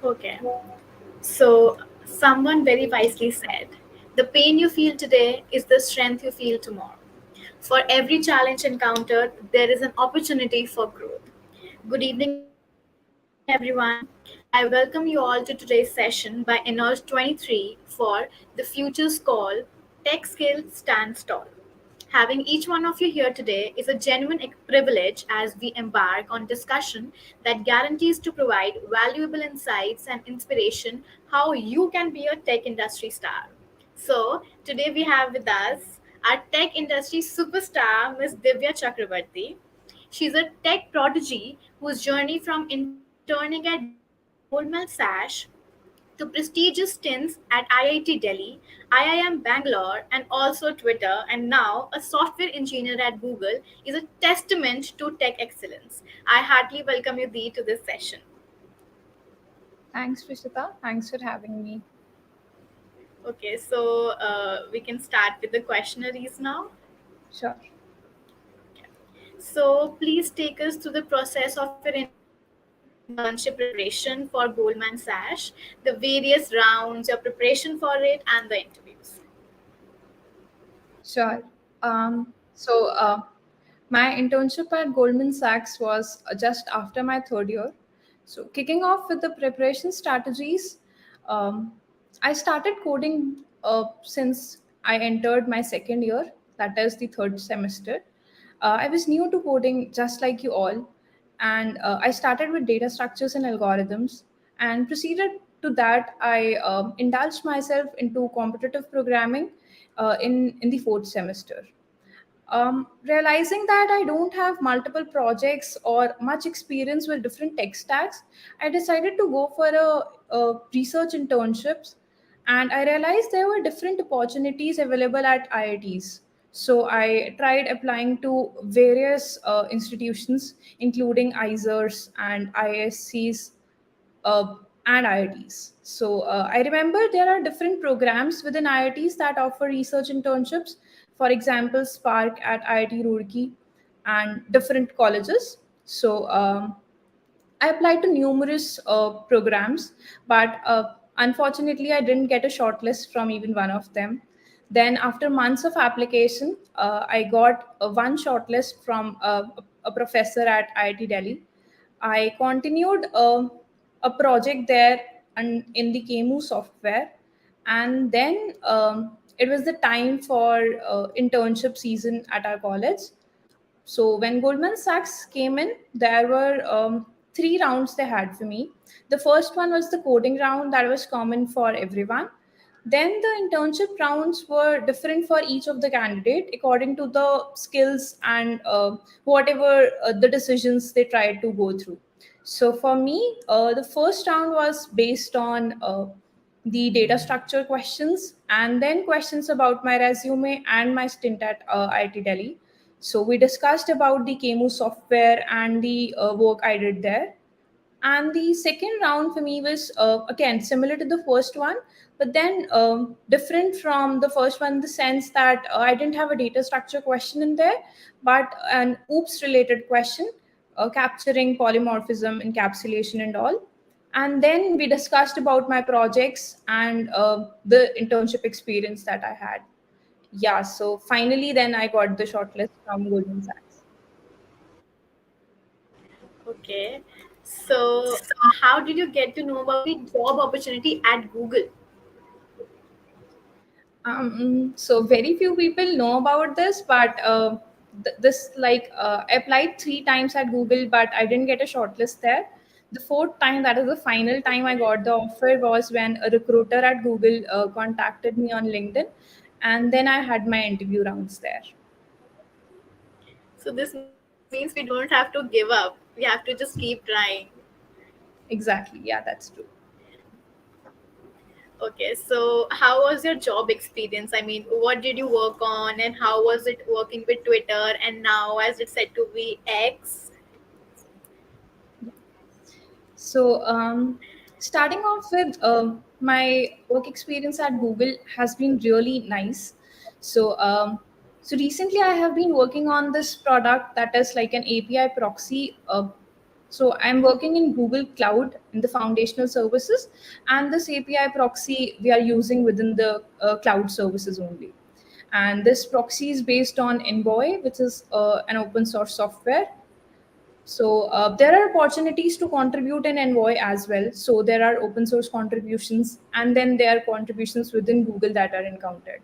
Okay. So, someone very wisely said, the pain you feel today is the strength you feel tomorrow. For every challenge encountered, there is an opportunity for growth. Good evening, everyone. I welcome you all to today's session by Enos 23 for the Future's Call Tech Skill Stands Tall. Having each one of you here today is a genuine privilege as we embark on discussion that guarantees to provide valuable insights and inspiration how you can be a tech industry star. So, today we have with us our tech industry superstar, Ms. Divya Chakrawarti. She's a tech prodigy whose journey from interning at Goldman Sachs to prestigious stints at IIT Delhi, IIM Bangalore, and also Twitter, and now a software engineer at Google is a testament to tech excellence. I heartily welcome you, Dee, to this session. Thanks, Prishita. Thanks for having me. Okay, so we can start with the questionnaires now. Sure. So please take us through the process of your internship preparation for Goldman Sachs, the various rounds, your preparation for it, and the interviews. Sure. So, my internship at Goldman Sachs was just after my third year. So, kicking off with the preparation strategies, um, I started coding since I entered my second year, that is the third semester. I was new to coding just like you all, and I started with data structures and algorithms and proceeded to that. I indulged myself into competitive programming in the fourth semester. Realizing that I don't have multiple projects or much experience with different tech stacks, I decided to go for a research internships, and I realized there were different opportunities available at IITs. So I tried applying to various institutions, including ISERs and ISCs uh, and IITs. So I remember there are different programs within IITs that offer research internships. For example, Spark at IIT Roorkee and different colleges. So I applied to numerous programs, but unfortunately, I didn't get a shortlist from even one of them. Then, after months of application, I got one shortlist from a professor at IIT Delhi. I continued a project there and in the KMU software, and then it was the time for internship season at our college. So when Goldman Sachs came in, there were three rounds they had for me. The first one was the coding round that was common for everyone. Then the internship rounds were different for each of the candidate according to the skills and whatever the decisions they tried to go through. So for me, the first round was based on the data structure questions and then questions about my resume and my stint at IIT Delhi. So we discussed about the KMU software and the work I did there. And the second round for me was again similar to the first one, but then different from the first one in the sense that I didn't have a data structure question in there, but an OOPS related question, capturing polymorphism, encapsulation, and all. And then we discussed about my projects and the internship experience that I had. Yeah, so finally, then I got the shortlist from Goldman Sachs. Okay. So, how did you get to know about the job opportunity at Google? So very few people know about this, but this like I applied three times at Google, but I didn't get a shortlist there. The fourth time, that is the final time I got the offer, was when a recruiter at Google contacted me on LinkedIn, and then I had my interview rounds there. So, this means we don't have to give up, we have to just keep trying. Exactly, yeah, that's true. Okay, so how was your job experience? I mean, what did you work on, and how was it working with Twitter and now as it's said to be X? So, starting off with my work experience at Google has been really nice. So, recently I have been working on this product that is like an API proxy. So I'm working in Google Cloud in the foundational services, and this API proxy we are using within the cloud services only. And this proxy is based on Envoy, which is an open source software. So there are opportunities to contribute in Envoy as well. So there are open source contributions, and then there are contributions within Google that are encountered.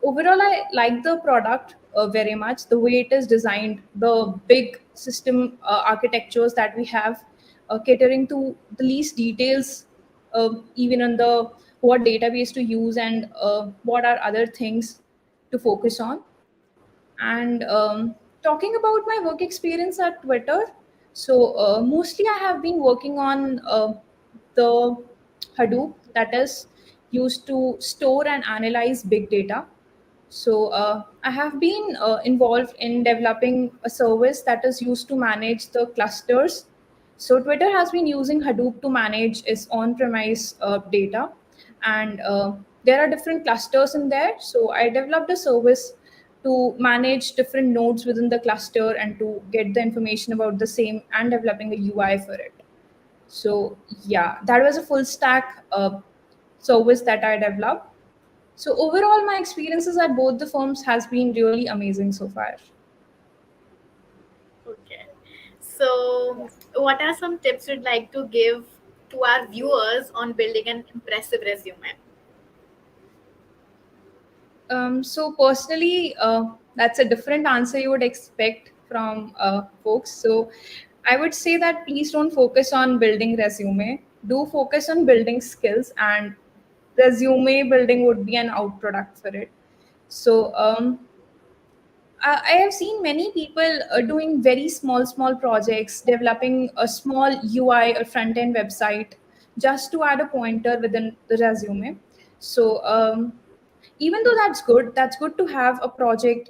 Overall, I like the product very much. The way it is designed, the big system architectures that we have, catering to the least details, even on the what database to use and what are other things to focus on. And talking about my work experience at Twitter, so mostly I have been working on the Hadoop that is used to store and analyze big data. So I have been involved in developing a service that is used to manage the clusters. So Twitter has been using Hadoop to manage its on-premise data, and there are different clusters in there. So I developed a service to manage different nodes within the cluster and to get the information about the same and developing a UI for it. So yeah, that was a full stack service that I developed. So overall, my experiences at both the firms has been really amazing so far. Okay. So, what are some tips you'd like to give to our viewers on building an impressive resume? So personally, that's a different answer you would expect from folks. So I would say that please don't focus on building resume. Do focus on building skills, and resume building would be an out product for it. So I have seen many people doing very small projects, developing a small UI or front end website just to add a pointer within the resume. So even though that's good to have a project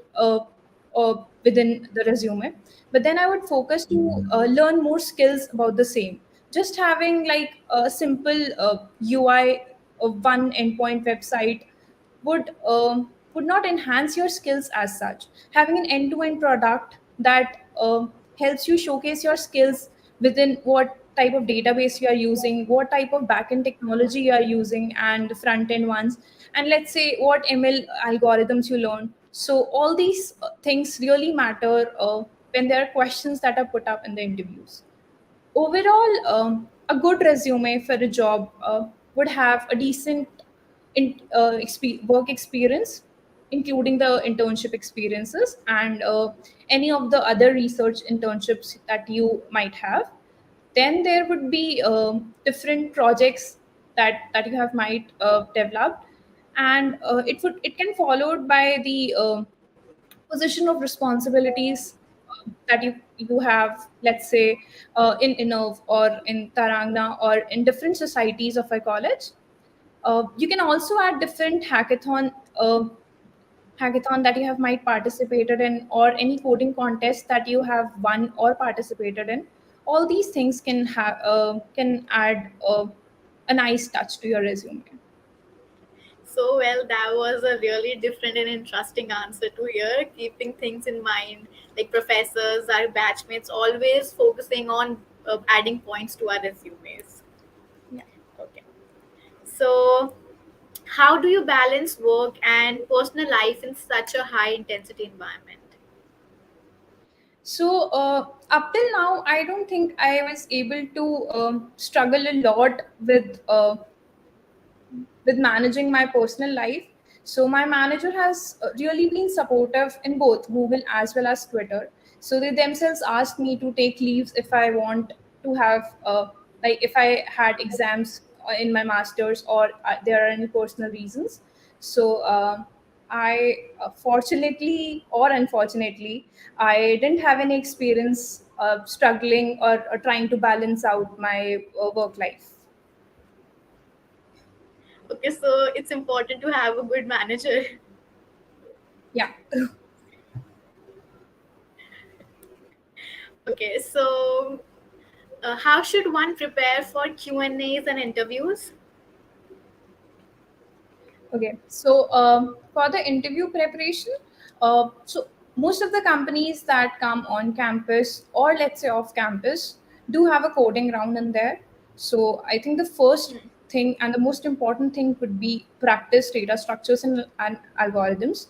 within the resume. But then I would focus to learn more skills about the same. Just having like a simple UI of one endpoint website would not enhance your skills as such. Having an end-to-end product that helps you showcase your skills within what type of database you are using, what type of backend technology you are using, and the front-end ones, and let's say what ML algorithms you learn. So all these things really matter when there are questions that are put up in the interviews. Overall, a good resume for a job would have a decent work experience, including the internship experiences and any of the other research internships that you might have. Then there would be different projects that you have might developed, and it can followed by the position of responsibilities that you have, let's say in Innov or in Tarangna or in different societies of a college. You can also add different hackathon that you have might participated in, or any coding contest that you have won or participated in. All these things can add a nice touch to your resume. So, well, that was a really different and interesting answer to hear, keeping things in mind. Like professors, our batchmates, always focusing on adding points to our resumes. Yeah. Okay. So, how do you balance work and personal life in such a high intensity environment? So up till now, I don't think I was able to struggle a lot with managing my personal life. So my manager has really been supportive in both Google as well as Twitter. So they themselves asked me to take leaves if I want to have, like, if I had exams in my masters, or there are any personal reasons. So I fortunately or unfortunately, I didn't have any experience struggling or trying to balance out my work life. Okay, so it's important to have a good manager. Yeah. Okay, so how should one prepare for Q&As and interviews? Okay, so for the interview preparation, so most of the companies that come on campus or let's say off campus do have a coding round in there. So I think the first thing and the most important thing would be practice data structures and algorithms.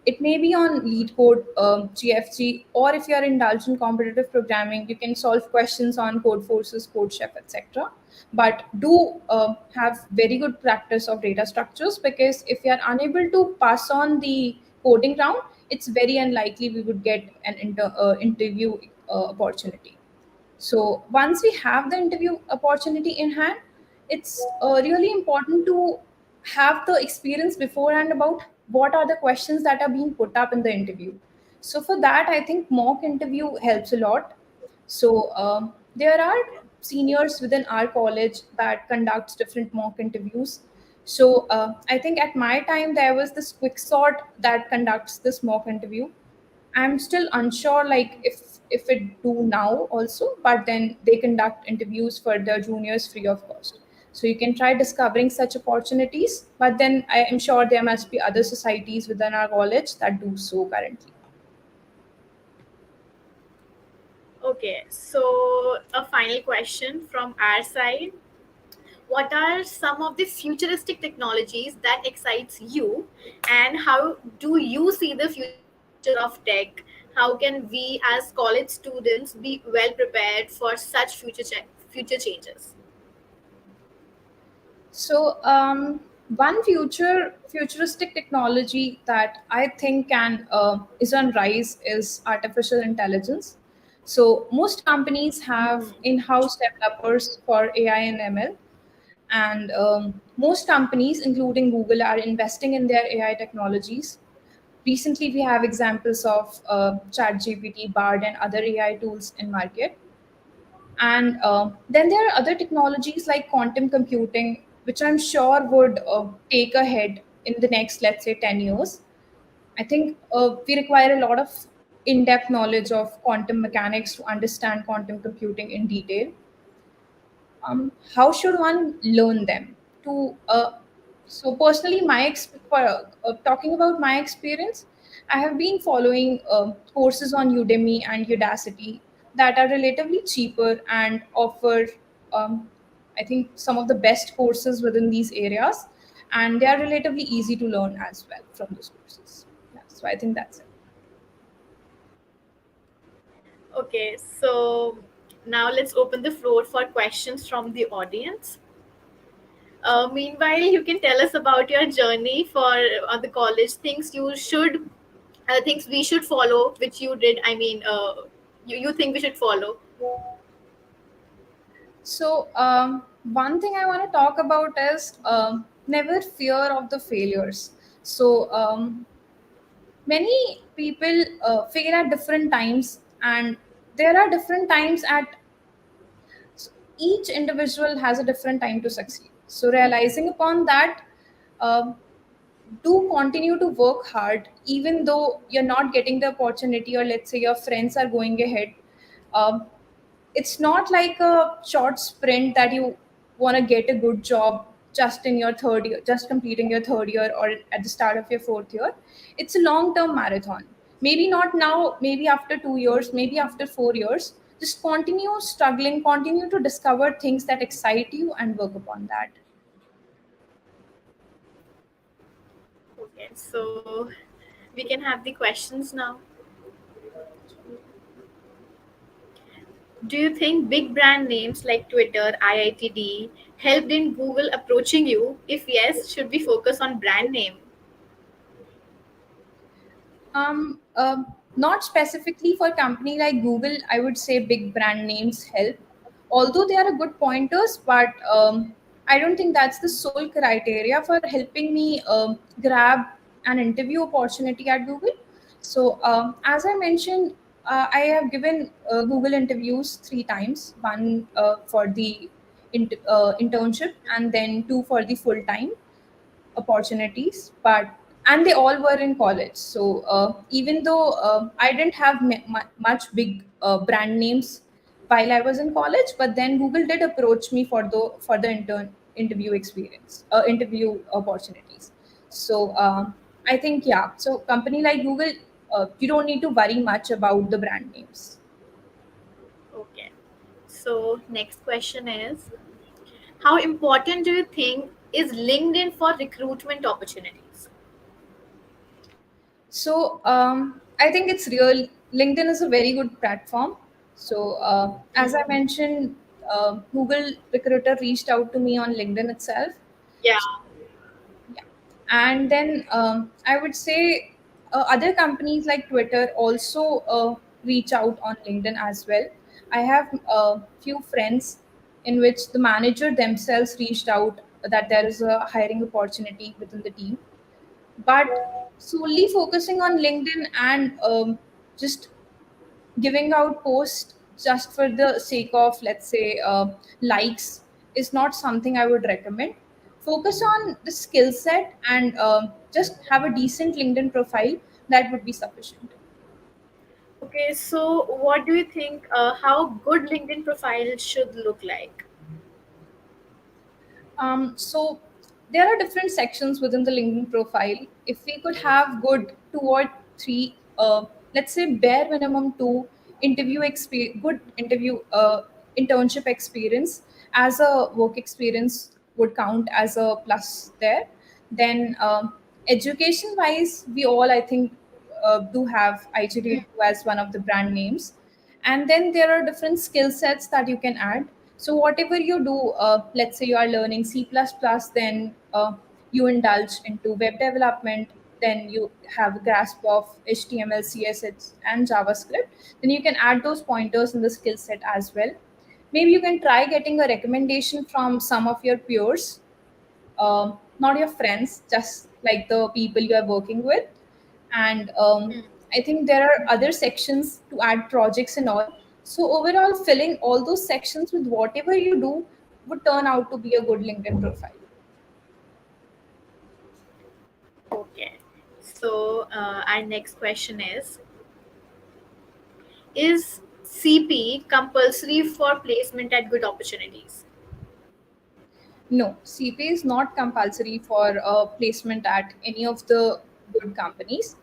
It may be on lead code, GFG, or if you are indulged in competitive programming, you can solve questions on code forces, code chef, etc. But do have very good practice of data structures, because if you are unable to pass on the coding round, it's very unlikely we would get an interview opportunity. So once we have the interview opportunity in hand, it's really important to have the experience beforehand about what are the questions that are being put up in the interview. So for that, I think mock interview helps a lot. So there are seniors within our college that conducts different mock interviews. So I think at my time there was this quick sort that conducts this mock interview. I'm still unsure, like if it do now also, but then they conduct interviews for the juniors free of cost. So you can try discovering such opportunities, but then I am sure there must be other societies within our college that do so currently. Okay, so a final question from our side. What are some of the futuristic technologies that excites you, and how do you see the future of tech? How can we as college students be well prepared for such future changes? So one futuristic technology that I think can is on rise is artificial intelligence. So most companies have in-house developers for AI and ML, and most companies, including Google, are investing in their AI technologies. Recently, we have examples of ChatGPT, Bard, and other AI tools in market. And then there are other technologies like quantum computing, which I'm sure would take ahead in the next, let's say, 10 years. I think we require a lot of in depth knowledge of quantum mechanics to understand quantum computing in detail. How should one learn them? To So personally, talking about my experience, I have been following courses on Udemy and Udacity that are relatively cheaper and offer, um, I think, some of the best courses within these areas, and they are relatively easy to learn as well from those courses. Yeah, so I think that's it. Okay, so now let's open the floor for questions from the audience. Meanwhile, you can tell us about your journey for the college, things we should follow, which you did. I mean, you think we should follow. So, one thing I want to talk about is never fear of the failures. So, many people fail at different times, and there are different times at so each individual has a different time to succeed. So, realizing upon that, um do continue to work hard even though you're not getting the opportunity, or let's say your friends are going ahead. um, it's not like a short sprint that you want to get a good job just in your third year, just completing your third year, or at the start of your fourth year. It's a long term marathon. Maybe not now, maybe after 2 years, maybe after 4 years. Just continue struggling, continue to discover things that excite you and work upon that. Okay, so we can have the questions now. Do you think big brand names like Twitter, IITD helped in Google approaching you? If yes, should we focus on brand name? Not specifically for a company like Google, I would say big brand names help. Although they are a good pointers, but I don't think that's the sole criteria for helping me grab an interview opportunity at Google. So, as I mentioned, I have given Google interviews 3 times: one for the internship, and then two for the full time opportunities. But and they all were in college. So even though I didn't have much big brand names while I was in college, but then Google did approach me for the interview experience, interview opportunities. So I think, yeah, so company like Google, you don't need to worry much about the brand names. Okay. So, next question is, how important do you think is LinkedIn for recruitment opportunities? So I think it's real. LinkedIn is a very good platform. So as I mentioned, Google Recruiter reached out to me on LinkedIn itself. Yeah. So, yeah, and then I would say other companies like Twitter also reach out on LinkedIn as well. I have a few friends in which the manager themselves reached out that there is a hiring opportunity within the team, but solely focusing on LinkedIn and just giving out posts just for the sake of, let's say, likes is not something I would recommend. Focus on the skill set and just have a decent LinkedIn profile. That would be sufficient. Okay, so what do you think how good LinkedIn profile should look like? So there are different sections within the LinkedIn profile. If we could have good two or three, let's say bare minimum two good interview internship experience as a work experience would count as a plus there. Then education wise, we all I think do have IGD2 as one of the brand names, and then there are different skill sets that you can add. So whatever you do, let's say you are learning C++, then you indulge into web development, then you have a grasp of HTML, CSS, and JavaScript, then you can add those pointers in the skill set as well. Maybe you can try getting a recommendation from some of your peers, not your friends, just like the people you are working with. And I think there are other sections to add projects and all. So overall, filling all those sections with whatever you do would turn out to be a good LinkedIn profile. Okay. So, our next question is CP compulsory for placement at good opportunities? No, CPA is not compulsory for placement at any of the good companies.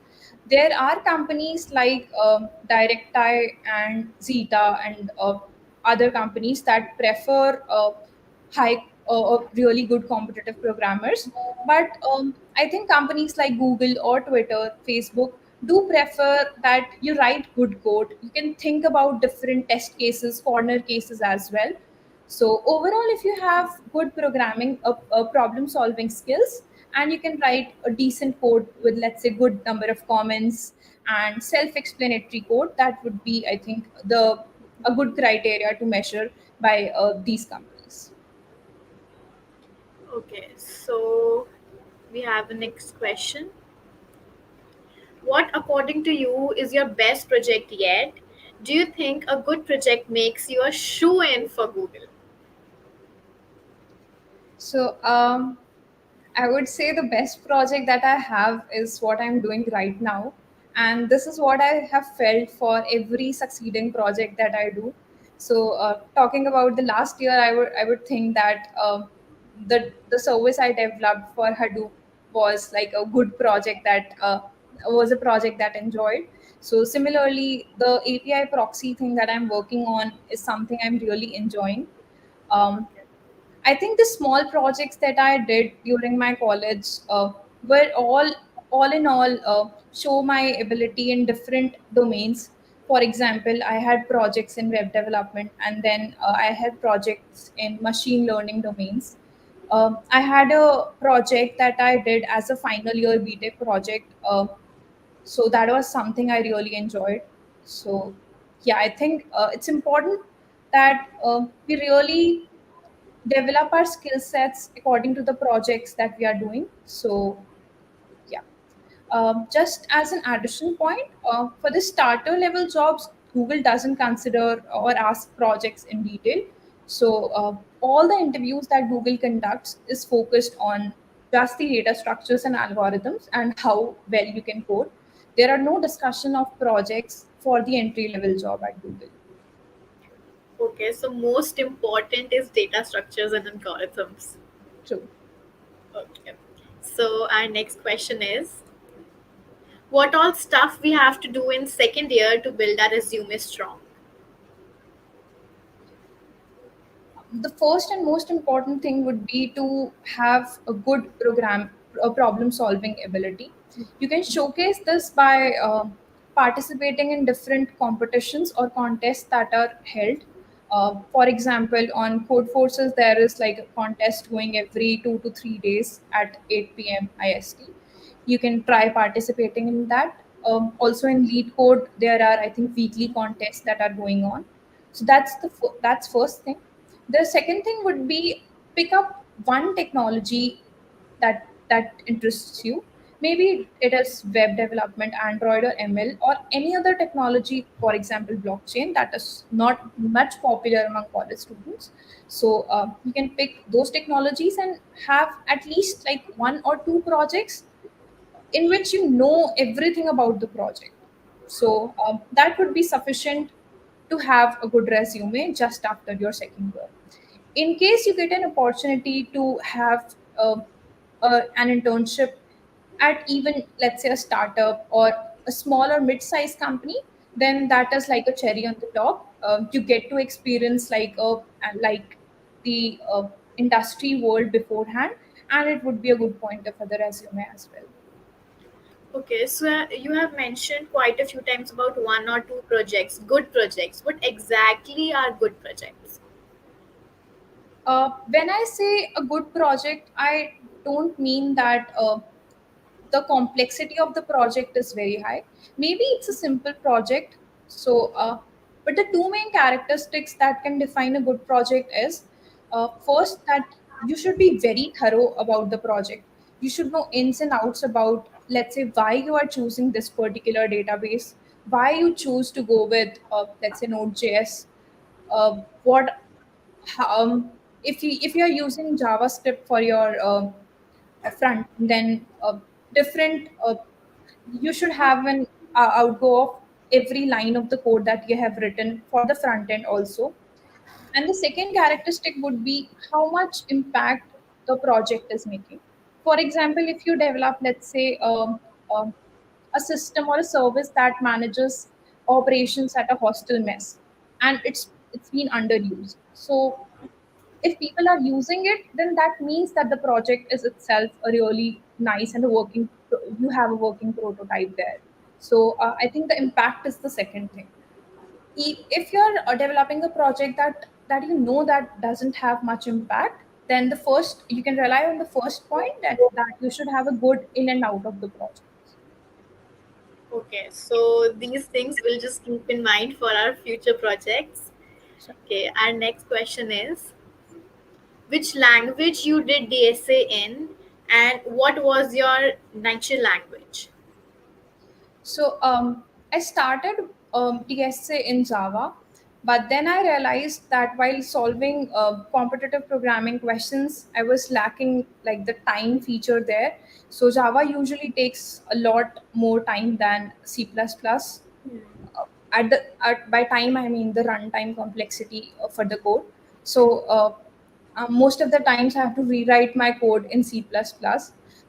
There are companies like DirectEye and Zeta and other companies that prefer really good competitive programmers. But I think companies like Google or Twitter, Facebook do prefer that you write good code. You can think about different test cases, corner cases as well. So overall, if you have good programming, problem solving skills, and you can write a decent code with, let's say, good number of comments and self-explanatory code, that would be, I think, the a good criteria to measure by these companies. Okay, so we have a next question. What, according to you, is your best project yet? Do you think a good project makes you a shoe in for Google? So I would say the best project that I have is what I'm doing right now. And this is what I have felt for every succeeding project that I do. So, talking about the last year, I would think that the service I developed for Hadoop was like a good project that was a project that enjoyed. So, similarly, the API proxy thing that I'm working on is something I'm really enjoying. Um, I think the small projects that I did during my college were all in all, show my ability in different domains. For example, I had projects in web development, and then I had projects in machine learning domains. I had a project that I did as a final year BTech project, so that was something I really enjoyed. So, yeah, I think it's important that we really develop our skill sets according to the projects that we are doing. So, yeah. Just as an addition point, for the starter level jobs, Google doesn't consider or ask projects in detail. So, all the interviews that Google conducts is focused on just the data structures and algorithms and how well you can code. There are no discussion of projects for the entry level job at Google. Okay, so most important is data structures and algorithms. True. Okay. So our next question is, what all stuff we have to do in second year to build our resume strong? the first and most important thing would be to have a good problem solving ability. You can showcase this by participating in different competitions or contests that are held. For example, on Code Forces, there is like a contest going every 2 to 3 days at 8 p.m. IST. You can try participating in that. Also in Lead Code, there are, I think, weekly contests that are going on. So that's first thing. The second thing would be pick up one technology that interests you. Maybe it is web development, Android or ML, or any other technology, for example, blockchain, that is not much popular among college students. So you can pick those technologies and have at least like 1 or 2 projects in which you know everything about the project. So that would be sufficient to have a good resume just after your second year. In case you get an opportunity to have an internship at even, let's say, a startup or a small or mid-sized company, then that is like a cherry on the top. You get to experience like the industry world beforehand, and it would be a good pointer for the resume as well. Okay, so you have mentioned quite a few times about one or two projects, good projects. What exactly are good projects? When I say a good project, I don't mean that the complexity of the project is very high. Maybe it's a simple project. So, but the two main characteristics that can define a good project is first, that you should be very thorough about the project. You should know ins and outs about, let's say, why you are choosing this particular database, why you choose to go with, let's say, Node.js, what if you are using JavaScript for your front, then different you should have an outgo of every line of the code that you have written for the front end also. And the second characteristic would be how much impact the project is making. For example, if you develop, let's say, um, a system or a service that manages operations at a hostel mess, and it's been underused. So if people are using it, then that means that the project is itself a really nice and a you have a working prototype there. So I think the impact is the second thing. If you're developing a project that you know that doesn't have much impact, then the first you can rely on the first point, that you should have a good in and out of the project. Okay, so these things we'll just keep in mind for our future projects. So, Okay, our next question is which language you did DSA in and what was your natural language? So I started DSA in Java, but then I realized that while solving competitive programming questions, I was lacking like the time feature there. So Java usually takes a lot more time than C++. By time I mean the runtime complexity for the code. So most of the times I have to rewrite my code in C++.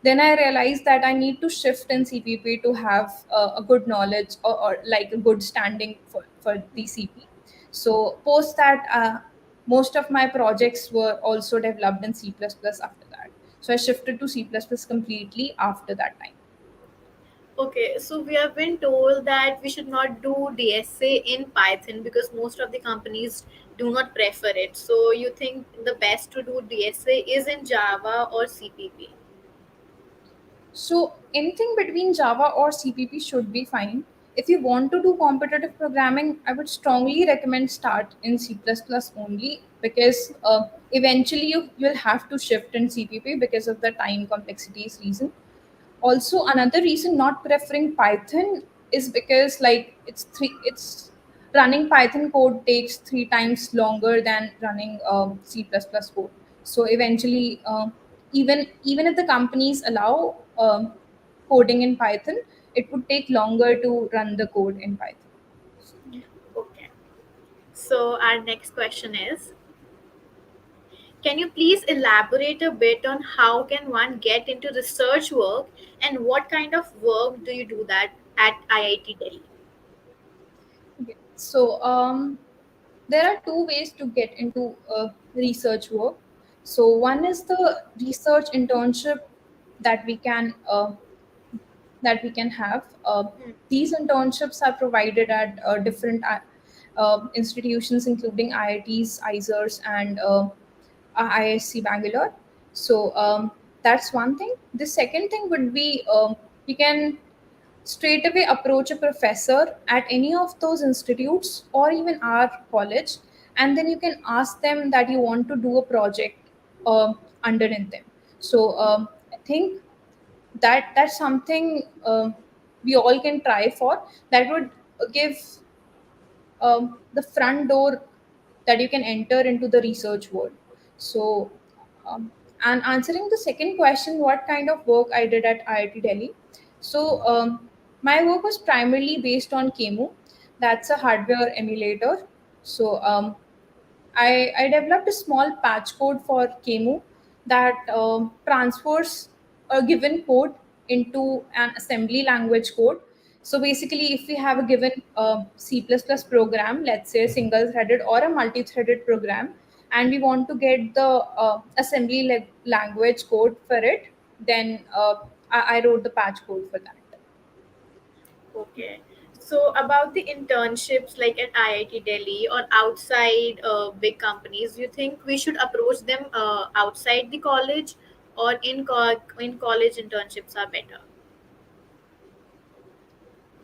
Then I realized that I need to shift in CPP to have a good knowledge, or like a good standing for the CP. So post that, most of my projects were also developed in C++ after that. So I shifted to C++ completely after that time. Okay, so we have been told that we should not do DSA in Python because most of the companies do not prefer it. So you think the best to do DSA is in Java or CPP? So anything between Java or CPP should be fine. If you want to do competitive programming, I would strongly recommend start in C++ only, because eventually you'll have to shift in CPP because of the time complexities reason. Also, another reason not preferring Python is because like it's running Python code takes 3 times longer than running C++ code. So eventually, even if the companies allow coding in Python, it would take longer to run the code in Python. Okay. So our next question is can you please elaborate a bit on how can one get into research work and what kind of work do you do that at IIT Delhi? Okay. So there are two ways to get into research work. So one is the research internship that we can have. Hmm. These internships are provided at different institutions, including IITs, ISERs, and ISC Bangalore. So that's one thing. The second thing would be we can straight away approach a professor at any of those institutes or even our college, and then you can ask them that you want to do a project underneath them. So I think that's something we all can try for. That would give the front door that you can enter into the research world. So, and answering the second question, what kind of work I did at IIT Delhi? So, my work was primarily based on KEMU. That's a hardware emulator. So, I developed a small patch code for KEMU that transfers a given code into an assembly language code. So basically, if we have a given C++ program, let's say single-threaded or a multi-threaded program, and we want to get the assembly language code for it, then I wrote the patch code for that. Okay. So about the internships like at IIT Delhi or outside big companies, you think we should approach them outside the college or in college internships are better?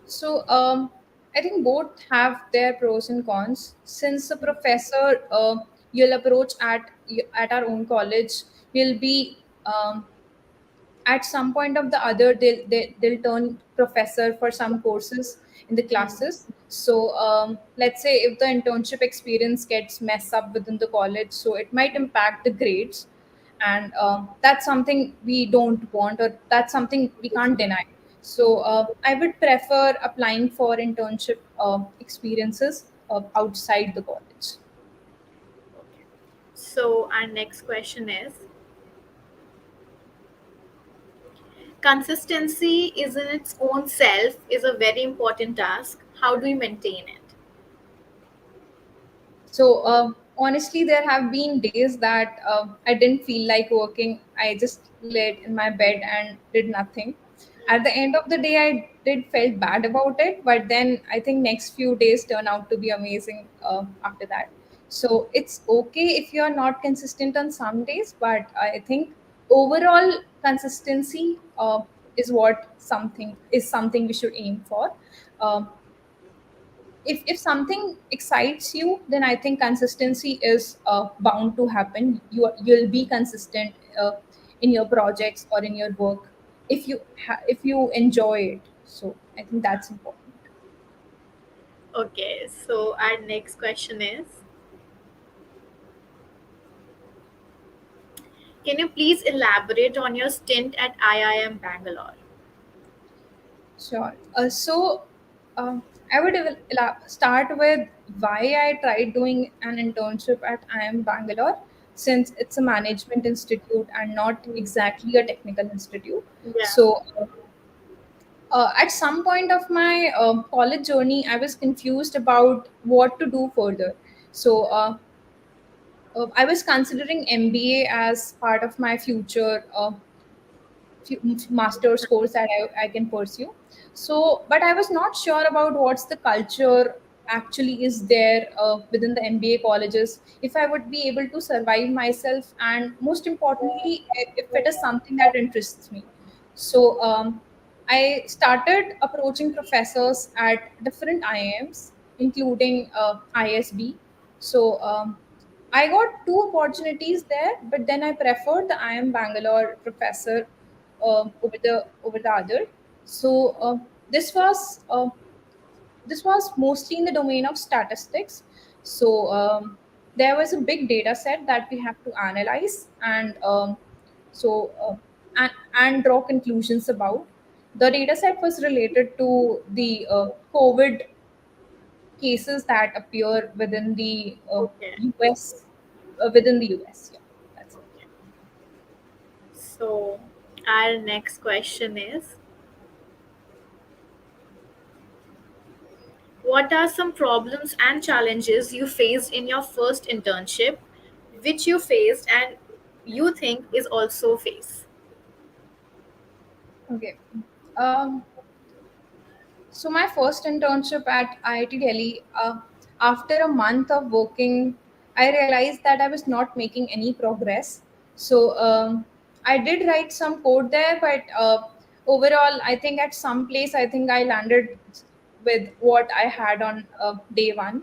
So I think both have their pros and cons. Since the professor you'll approach at our own college, will be at some point of the other they'll turn professor for some courses in the Hmm. classes. So let's say if the internship experience gets messed up within the college, so it might impact the grades, and that's something we don't want, or that's something we can't deny. So I would prefer applying for internship experiences outside the college. Okay. So our next question is, consistency is in its own self is a very important task. How do we maintain it? So honestly, there have been days that I didn't feel like working. I just laid in my bed and did nothing. At the end of the day, I did felt bad about it, but then I think next few days turn out to be amazing after that. So it's okay if you're not consistent on some days, but I think overall consistency is something we should aim for. Um, if something excites you, then I think consistency is bound to happen. You'll be consistent in your projects or in your work if you enjoy it. So I think that's important. Okay, so our next question is, can you please elaborate on your stint at IIM Bangalore? Sure. So I would start with why I tried doing an internship at IIM Bangalore, since it's a management institute and not exactly a technical institute. Yeah. So at some point of my college journey, I was confused about what to do further. So I was considering MBA as part of my future master's course that I can pursue. So, but I was not sure about what's the culture actually is there within the MBA colleges, if I would be able to survive myself, and most importantly, if it is something that interests me. So, I started approaching professors at different IIMs, including ISB. So, I got two opportunities there, but then I preferred the IIM Bangalore professor over the other. So this was mostly in the domain of statistics. So there was a big data set that we have to analyze, so and draw conclusions about. The data set was related to the COVID cases that appear within the Okay. US, within the US. Yeah, that's it. Okay. So our next question is, What are some problems and challenges you faced in your first internship, which you faced and you think is also face? Okay. Um, So my first internship at IIT Delhi, after a month of working, I realized that I was not making any progress. So I did write some code there, but overall, I think at some place, I think I landed with what I had on day one.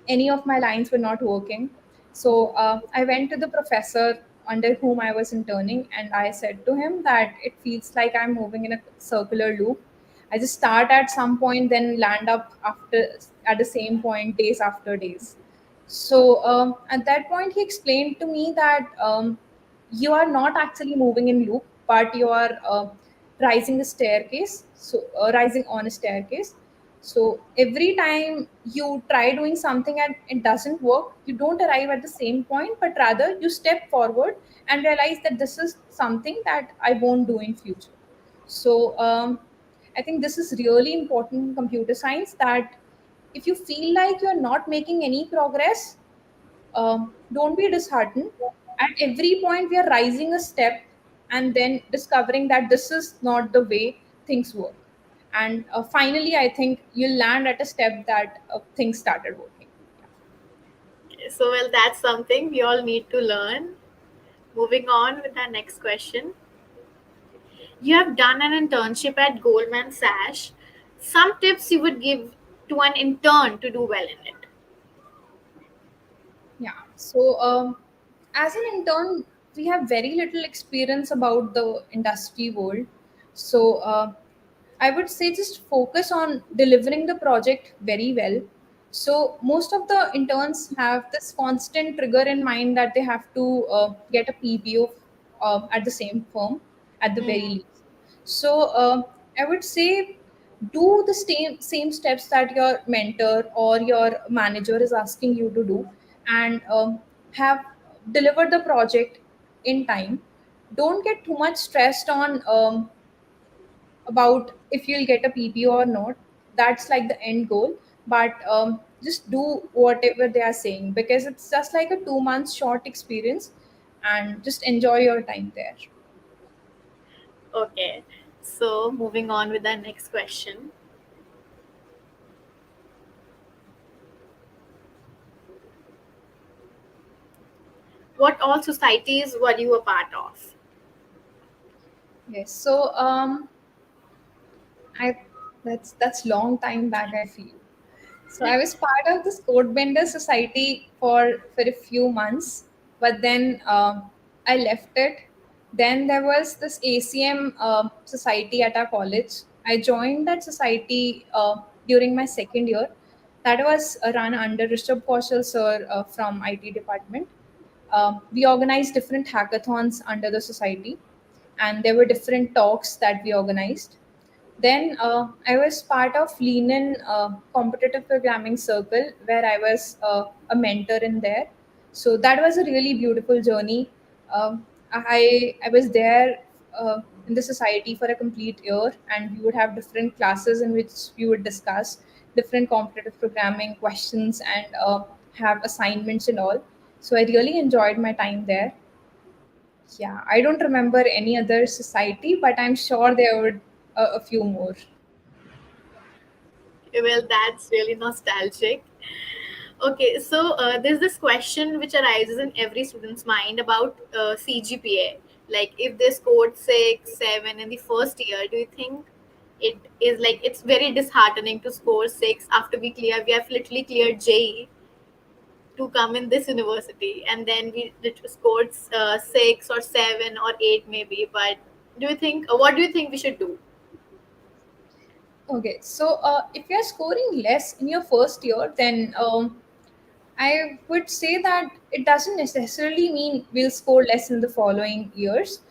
Any of my lines were not working. So I went to the professor under whom I was interning, and I said to him that it feels like I'm moving in a circular loop. I just start at some point, then land up after at the same point days after days. So at that point, he explained to me that you are not actually moving in loop, but you are rising a staircase. So rising on a staircase. So every time you try doing something and it doesn't work, you don't arrive at the same point, but rather you step forward and realize that this is something that I won't do in future. So I think this is really important in computer science, that if you feel like you're not making any progress, don't be disheartened. At every point, we are rising a step and then discovering that this is not the way things work. And finally, I think you'll land at a step that things started working. So, well, that's something we all need to learn. Moving on with our next question. You have done an internship at Goldman Sachs. Some tips you would give to an intern to do well in it. Yeah. So, as an intern, we have very little experience about the industry world. So, I would say just focus on delivering the project very well. So, most of the interns have this constant trigger in mind that they have to get a PBO at the same firm at the very least. So, I would say do the same steps that your mentor or your manager is asking you to do, and have delivered the project in time. Don't get too much stressed on about if you'll get a PPO or not. That's like the end goal. But just do whatever they are saying, because it's just like a 2 months short experience, and just enjoy your time there. Okay, so moving on with our next question. What all societies were you a part of? Yes. So I that's long time back, I feel. So I was part of this code bender society for a few months, but then I left it. Then there was this ACM society at our college. I joined that society during my second year. That was run under Rishabh Kaushal sir from IT department. We organized different hackathons under the society, and there were different talks that we organized. Then I was part of Lean competitive programming circle, where I was a mentor in there. So that was a really beautiful journey. I was there in the society for a complete year, and we would have different classes in which we would discuss different competitive programming questions and have assignments and all. So I really enjoyed my time there. Yeah, I don't remember any other society, but I'm sure there were a few more. Well, that's really nostalgic. Okay, so there's this question which arises in every student's mind about CGPA. Like, if they scored 6, 7 in the first year, do you think it is like it's very disheartening to score 6 after we have literally cleared JE to come in this university, and then scored 6 or 7 or 8 maybe. But do you think what do you think we should do? Okay, so if you're scoring less in your first year, then I would say that it doesn't necessarily mean we'll score less in the following years.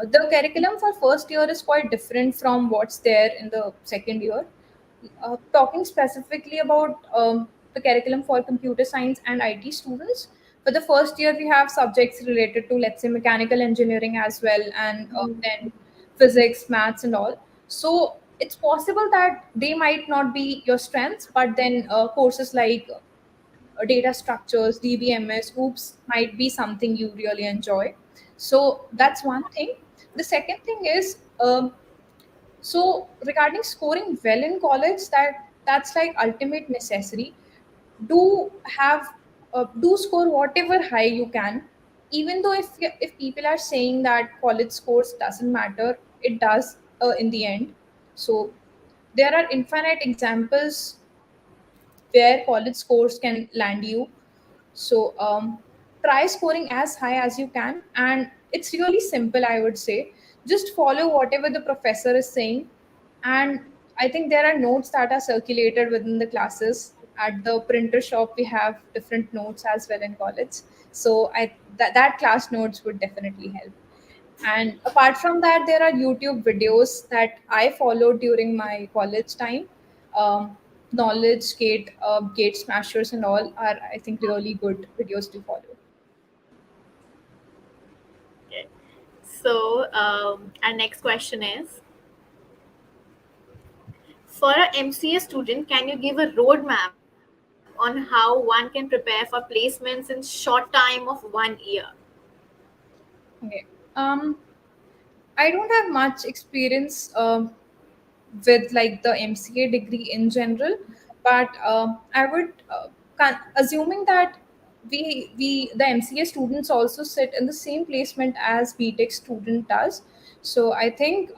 The curriculum for first year is quite different from what's there in the second year. Talking specifically about the curriculum for computer science and IT students, for the first year we have subjects related to, let's say, mechanical engineering as well, and then physics, maths, and all. So it's possible that they might not be your strengths, but then courses like data structures, DBMS, OOPS might be something you really enjoy. So that's one thing. The second thing is, so regarding scoring well in college, that's like ultimate necessity. Do have do score whatever high you can, even though if people are saying that college scores doesn't matter, it does in the end. So there are infinite examples where college scores can land you. So try scoring as high as you can, and it's really simple, I would say. Just follow whatever the professor is saying, and I think there are notes that are circulated within the classes. At the printer shop, we have different notes as well in college. So that class notes would definitely help. And apart from that, there are YouTube videos that I followed during my college time. Knowledge Gate Smashers and all are, I think, really good videos to follow. Okay. So, our next question is, for a MCA student, can you give a roadmap on how one can prepare for placements in short time of 1 year? Okay. Um, I don't have much experience with like the MCA degree in general, but I would assuming that we the MCA students also sit in the same placement as BTech student does. So I think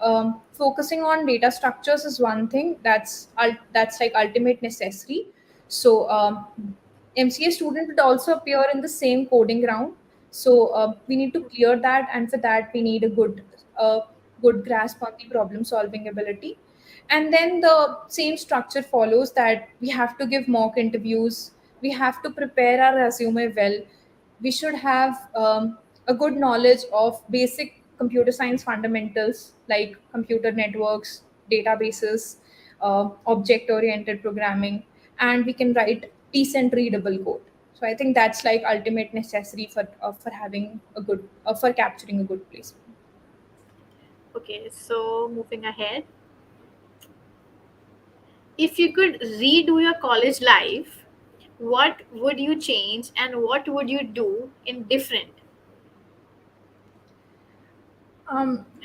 focusing on data structures is one thing that's like ultimate necessary. So MCA student would also appear in the same coding round. So we need to clear that, and for that we need a good grasp on the problem solving ability. And then the same structure follows, that we have to give mock interviews, we have to prepare our resume well, we should have a good knowledge of basic computer science fundamentals like computer networks, databases, object oriented programming, and we can write decent readable code. So I think that's like ultimate necessary for having a good for capturing a good placement. Okay, so moving ahead, if you could redo your college life, what would you change and what would you do in different?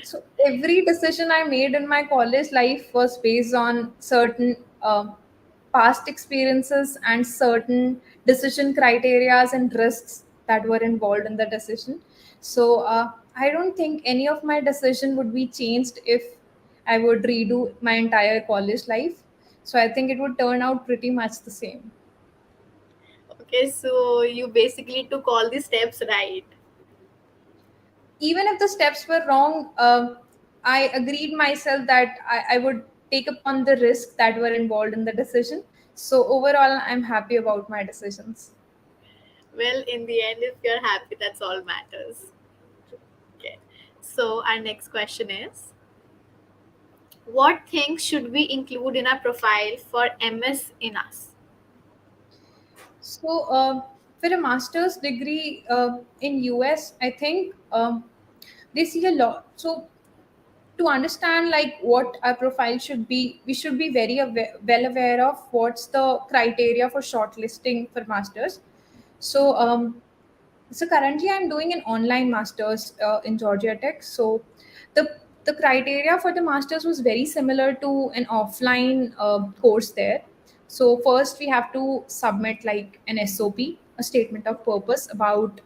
So every decision I made in my college life was based on certain past experiences and certain decision criterias and risks that were involved in the decision. So I don't think any of my decision would be changed if I would redo my entire college life. So I think it would turn out pretty much the same. Okay, so you basically took all the steps right. Even if the steps were wrong, I agreed myself that I would take upon the risks that were involved in the decision. So overall, I'm happy about my decisions. Well, in the end, if you're happy, that's all matters. Okay. So our next question is, what things should we include in our profile for MS in us? So for a master's degree in US, I think they see a lot. So to understand like what our profile should be, we should be very well aware of what's the criteria for shortlisting for masters. So so currently I'm doing an online masters in Georgia Tech. So the criteria for the masters was very similar to an offline course there. So first we have to submit like an SOP, a statement of purpose about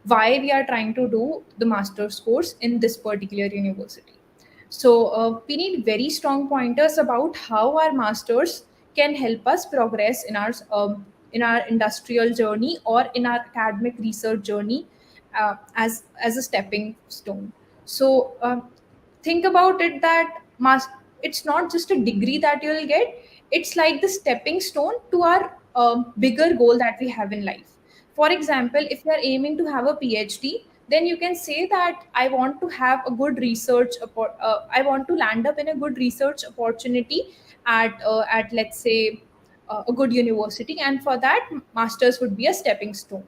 why we are trying to do the master's course in this particular university. So we need very strong pointers about how our masters can help us progress in our industrial journey or in our academic research journey as a stepping stone. So think about it that it's not just a degree that you'll get, it's like the stepping stone to our bigger goal that we have in life. For example, if you are aiming to have a PhD, then you can say that I want to have a good I want to land up in a good research opportunity at let's say a good university, and for that masters would be a stepping stone.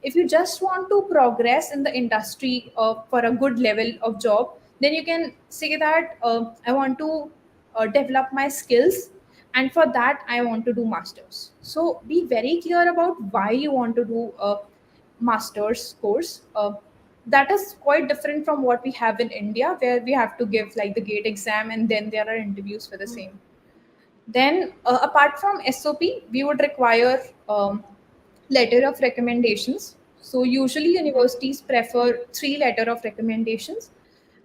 If you just want to progress in the industry for a good level of job, then you can say that I want to develop my skills, and for that I want to do masters. So be very clear about why you want to do a master's course. That is quite different from what we have in India, where we have to give like the gate exam and then there are interviews for the same. Then, apart from SOP, we would require letter of recommendations. So usually universities prefer three letter of recommendations,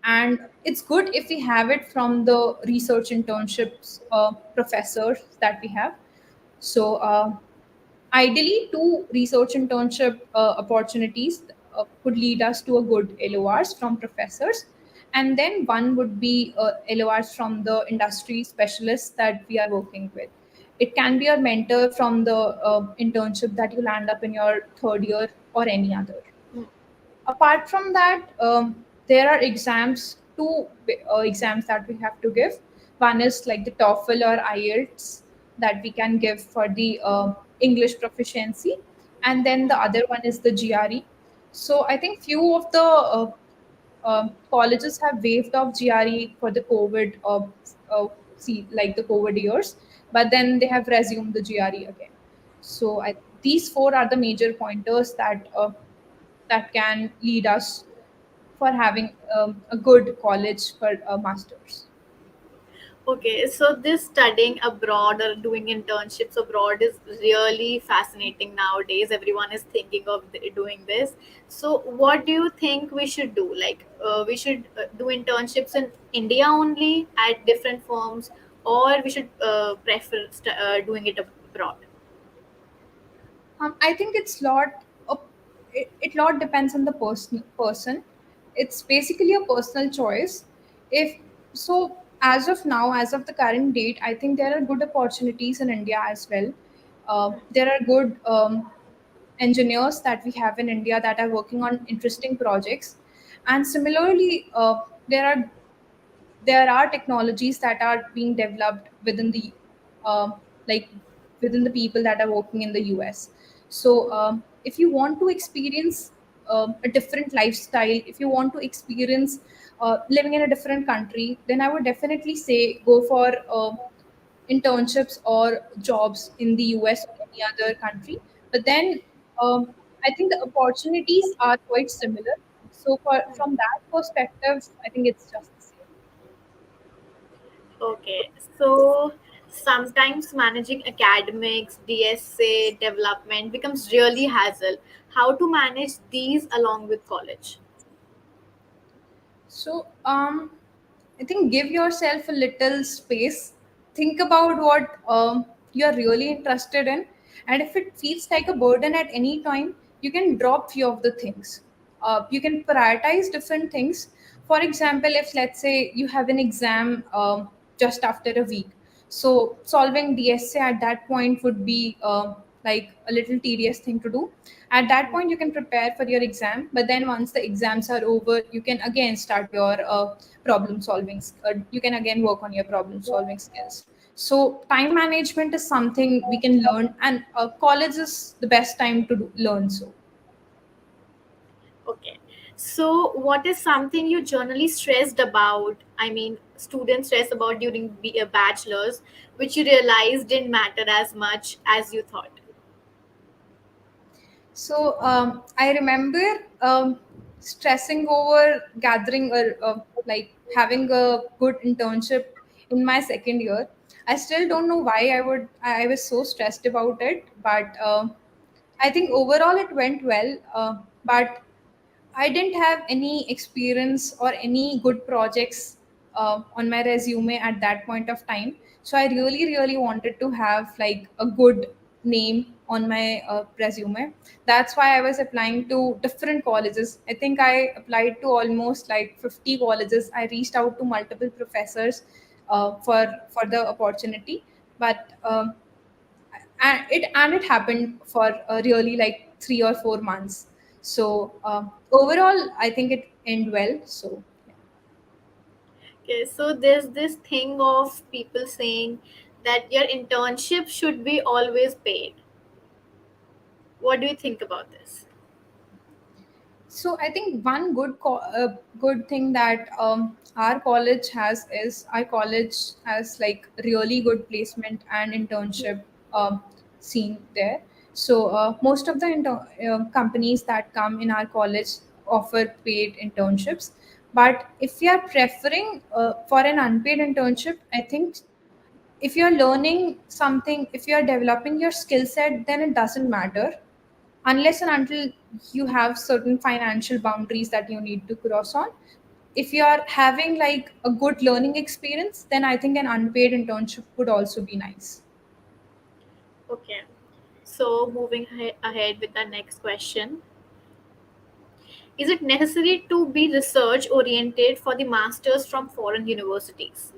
and it's good if we have it from the research internships professors that we have. So ideally, two research internship opportunities could lead us to a good LORs from professors, and then one would be LORs from the industry specialists that we are working with. It can be a mentor from the internship that you land up in your third year or any other. Apart from that, there are exams, two exams that we have to give. One is like the TOEFL or IELTS that we can give for the English proficiency, and then the other one is the GRE. So I think few of the colleges have waived off GRE for the COVID, like the COVID years, but then they have resumed the GRE again. So these four are the major pointers that can lead us for having a good college for a master's. Okay, so this studying abroad or doing internships abroad is really fascinating nowadays. Everyone is thinking of doing this. So, what do you think we should do? Like, we should do internships in India only at different firms, or we should prefer doing it abroad? I think it lot depends on the person. It's basically a personal choice. If so, as of now, as of the current date, I think there are good opportunities in India as well. There are good engineers that we have in India that are working on interesting projects, and similarly, there are technologies that are being developed within the uh, like within the people that are working in the US. So if you want to experience a different lifestyle, if you want to experience living in a different country, then I would definitely say go for internships or jobs in the US or any other country. But then I think the opportunities are quite similar. So from that perspective, I think it's just the same. Okay, so sometimes managing academics, DSA development becomes really hassle. How to manage these along with college? So, I think give yourself a little space. Think about what you're really interested in, and if it feels like a burden at any time, you can drop few of the things. You can prioritize different things. For example, if let's say you have an exam just after a week, so solving DSA at that point would be like a little tedious thing to do. At that point, you can prepare for your exam, but then once the exams are over, you can again start your problem solving. You can again work on your problem solving skills. So time management is something we can learn, and college is the best time to learn. So. Okay. So, what is something you generally stressed about? I mean, students stress about during a bachelor's, which you realized didn't matter as much as you thought. So I remember stressing over gathering or like having a good internship in my second year. I still don't know why I was so stressed about it, but I think overall it went well. But I didn't have any experience or any good projects on my resume at that point of time. So I really, really wanted to have like a good name on my resume. That's why I was applying to different colleges. I think I applied to almost like 50 colleges. I reached out to multiple professors for the opportunity, but it happened for really like 3 or 4 months. So overall I think it ended well. So yeah. Okay. So, there's this thing of people saying that your internship should be always paid. What do you think about this? So I think one good thing that our college has is our college has like really good placement and internship scene there. So most of the companies that come in our college offer paid internships. But if you are preferring for an unpaid internship, I think if you're learning something, if you're developing your skill set, then it doesn't matter unless and until you have certain financial boundaries that you need to cross on. If you are having like a good learning experience, then I think an unpaid internship would also be nice. Okay. So moving ahead with the next question. Is it necessary to be research oriented for the masters from foreign universities?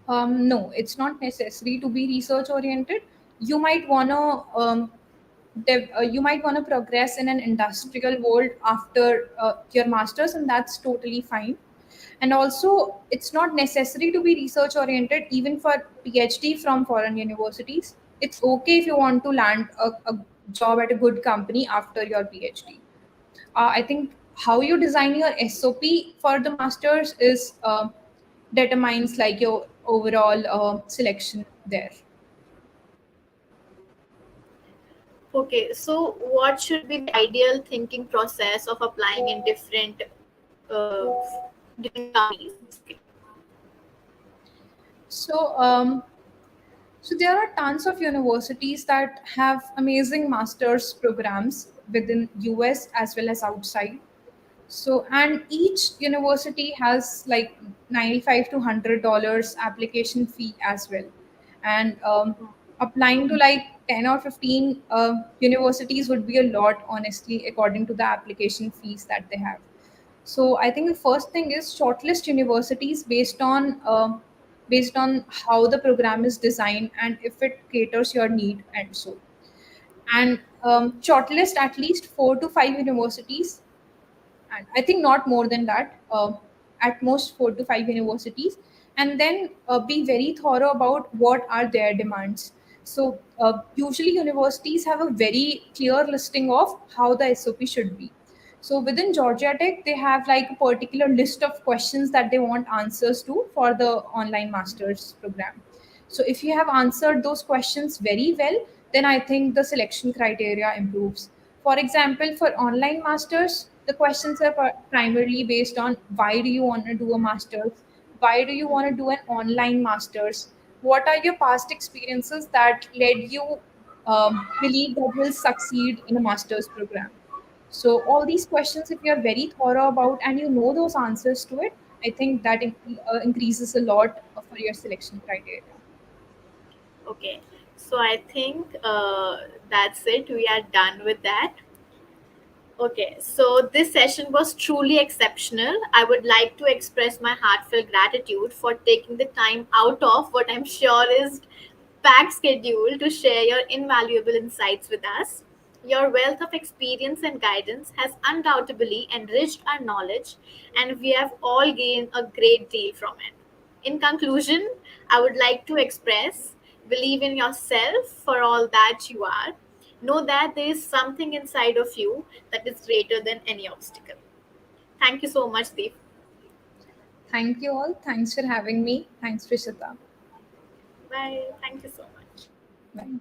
No, it's not necessary to be research oriented. You might wanna you might want to progress in an industrial world after your masters, and that's totally fine. And also, it's not necessary to be research oriented even for PhD from foreign universities. It's okay if you want to land a job at a good company after your PhD. I think how you design your SOP for the masters is determines like your overall selection there. Okay, so what should be the ideal thinking process of applying in uh, different companies, basically? So So there are tons of universities that have amazing master's programs within US as well as outside. So and each university has like $95 to $100 application fee as well. And applying to like 10 or 15 universities would be a lot, honestly, according to the application fees that they have. So I think the first thing is shortlist universities based on how the program is designed and if it caters your need and so. And shortlist at least 4 to 5 universities, and I think not more than that. At most 4 to 5 universities, and then be very thorough about what are their demands. So usually universities have a very clear listing of how the SOP should be. So within Georgia Tech, they have like a particular list of questions that they want answers to for the online masters program. So if you have answered those questions very well, then I think the selection criteria improves. For example, for online masters, the questions are primarily based on why do you want to do a master's? Why do you want to do an online master's? What are your past experiences that led you believe that will succeed in a master's program? So all these questions, if you are very thorough about and you know those answers to it, I think that increases a lot for your selection criteria. Okay, so I think that's it. We are done with that. Okay, so this session was truly exceptional. I would like to express my heartfelt gratitude for taking the time out of what I'm sure is packed schedule to share your invaluable insights with us. Your wealth of experience and guidance has undoubtedly enriched our knowledge, and we have all gained a great deal from it. In conclusion, I would like to express believe in yourself for all that you are. Know that there is something inside of you that is greater than any obstacle. Thank you so much, Deep. Thank you all. Thanks for having me. Thanks, Rishita. Bye. Thank you so much. Bye.